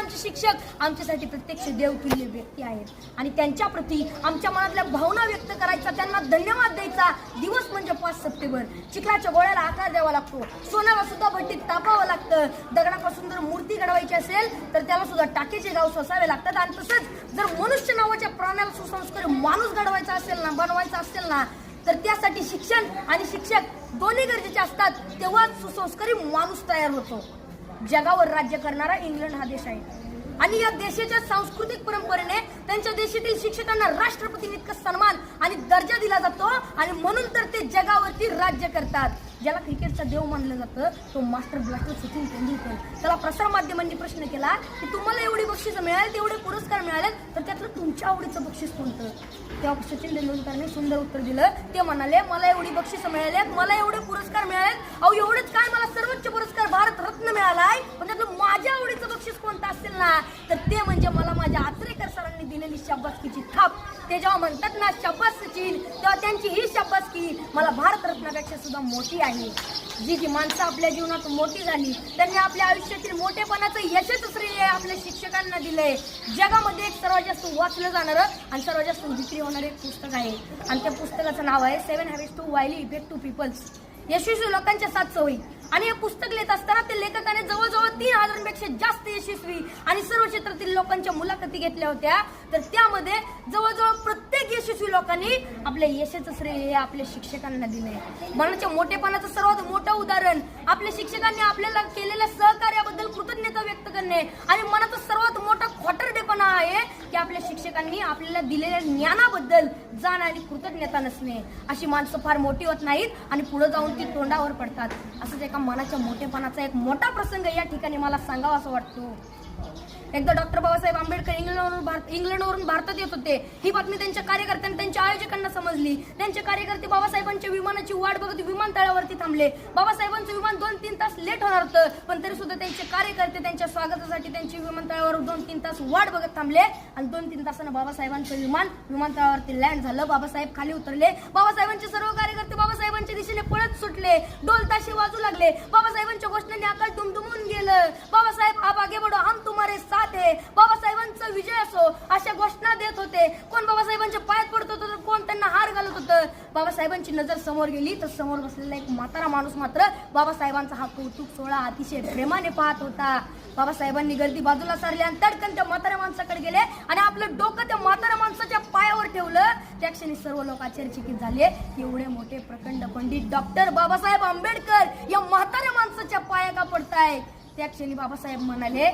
आमचे शिक्षक आमच्यासाठी प्रत्यक्ष देवतुल्य व्यक्ती आहेत आणि त्यांच्या प्रती आमच्या मनातल्या भावना व्यक्त करायचा, त्यांना धन्यवाद द्यायचा दिवस म्हणजे 5 सप्टेंबर. चिखलाच्या गोळ्याला आकार द्यावा लागतो, सोन्याला सुद्धा भट्टीत तापावं लागतं, दगडापासून जर मूर्ती घडवायची असेल तर त्याला सुद्धा टाकेचे गाव सोसावे लागतात. आणि तसंच जर मनुष्य नावाच्या प्राण्याला सुसंस्कारी माणूस घडवायचा असेल ना, बनवायचा असेल ना, तर त्यासाठी शिक्षण आणि शिक्षक दोन्ही गरजेचे असतात. तेव्हा सुसंस्कारी माणूस तयार होतो. जगावर राज्य करणारा इंग्लंड हा देश आहे आणि या देशाच्या सांस्कृतिक परंपरेने त्यांच्या देशातील शिक्षकांना राष्ट्रपतींइतका सन्मान आणि दर्जा दिला जातो आणि म्हणून तर ते जगावरती राज्य करतात. ज्याला क्रिकेटचा देव मानलं जातं तो मास्टर ब्लास्टर सचिन तेंडुलकर. त्याला प्रसार माध्यमांनी प्रश्न केला की तुम्हाला एवढी बक्षिसं मिळाली, तेवढे पुरस्कार मिळाले, तर त्यातलं तुमच्या आवडीचं बक्षीस कोणतं? तेव्हा सचिन तेंडुलकरने सुंदर उत्तर दिलं. ते म्हणाले, मला एवढी बक्षिसं मिळाल्यात, मला एवढे पुरस्कार मिळालेत, अहो एवढंच काय, मला सर्वोच्च पुरस्कार भारत रत्न मिळालाय, पण त्यातलं माझ्या आवडीचं बक्षीस कोणतं असेल ना, तर ते म्हणजे मला माझ्या आचरेकर सरांनी दिलेली शाबासकीची थाप. ते जेव्हा म्हणतात ना शाबास सचिन, तेव्हा त्यांची ही शाबासकी मला भारतरत्नापेक्षा सुद्धा मोठी आहे. जी माणसं आपल्या जीवनात मोठी झाली त्यांनी आपल्या आयुष्यातील मोठेपणाचं यशच श्रेय आपल्या शिक्षकांना दिलंय. जगामध्ये एक सर्वात जास्त वाचलं जाणारं आणि सर्वात जास्त विक्री होणारं एक पुस्तक आहे आणि त्या पुस्तकाचं नाव आहे 7 Habits to Highly Effective People. यशस्वी लोकांच्या 7 सवयी. आणि हे पुस्तक लिहित असताना ते लेखकाने जवळजवळ 3000पेक्षा जास्त यशस्वी आणि सर्व क्षेत्रातील लोकांच्या मुलाखती घेतल्या होत्या. तर त्यामध्ये जवळजवळ प्रत्येक यशस्वी लोकांनी आपल्या यशाचं श्रेय आपल्या शिक्षकांना दिलंय. मनाच्या मोठेपणाचं सर्वात मोठं उदाहरण आपल्या शिक्षकांनी आपल्याला केलेल्या सहकार्याबद्दल कृतज्ञता व्यक्त करणे आणि मनाचा सर्वात मोठा खोटरडेपणा आहे की आपल्या शिक्षकांनी आपल्याला दिलेल्या ज्ञानाबद्दल जाण आणि कृतज्ञता नसणे. अशी माणसं फार मोठी होत नाहीत आणि पुढे जाऊन ती तोंडावर पडतात. असंच एका मनाच्या मोठेपणाचा एक मोठा प्रसंग या ठिकाणी मला सांगावा असं वाटतो. एकदा डॉक्टर बाबासाहेब आंबेडकर इंग्लंडवरून भारतात येत होते. ही बातमी त्यांच्या कार्यकर्त्यांना त्यांच्या आयोजकांना समजली. त्यांचे कार्यकर्ते बाबासाहेबांच्या विमानाची वाट बघत विमानतळावरती थांबले. बाबासाहेबांचं विमान 2-3 तास लेट होणार होतं, पण तरी सुद्धा त्यांचे कार्यकर्ते त्यांच्या स्वागतासाठी त्यांची विमानतळावर 2-3 तास वाट बघत थांबले आणि 2-3 तासानं बाबासाहेबांचं विमान विमानतळावरती लँड झालं. बाबासाहेब खाली उतरले. बाबासाहेबांचे सर्व कार्यकर्ते बाबासाहेबांच्या दिशेने पळत सुटले. ढोल ताशे वाजू लागले. बाबासाहेबांच्या घोषणांनी आकाश दुमदुमून गेलं. बाबासाहेब आप आगे बढ़ो, हम तुम्हारे साथ है. बाबासाहेबांचा विजय असो अशा घोषणा देत होते. कोण बाबासाहेबांच्या पायात पडत होतं तर कोण त्यांना हार घालत होतं. बाबासाहेबांची नजर समोर गेली तर समोर बसलेला एक म्हातारा माणूस मात्र बाबासाहेबांचा हा कौतुक सोहळा अतिशय प्रेमाने पाहत होता. बाबासाहेबांनी गर्दी बाजूला सारली आणि तडकन त्या म्हाताऱ्या माणसाकडे गेले आणि आपलं डोकं त्या म्हाताऱ्या माणसाच्या पायावर ठेवलं. त्या क्षणी सर्व लोक आश्चर्यचकित झाले. एवढे मोठे प्रचंड पंडित डॉक्टर बाबासाहेब आंबेडकर या म्हाताऱ्या माणसाच्या पाया का पडताय. त्या क्षणी बाबासाहेब म्हणाले,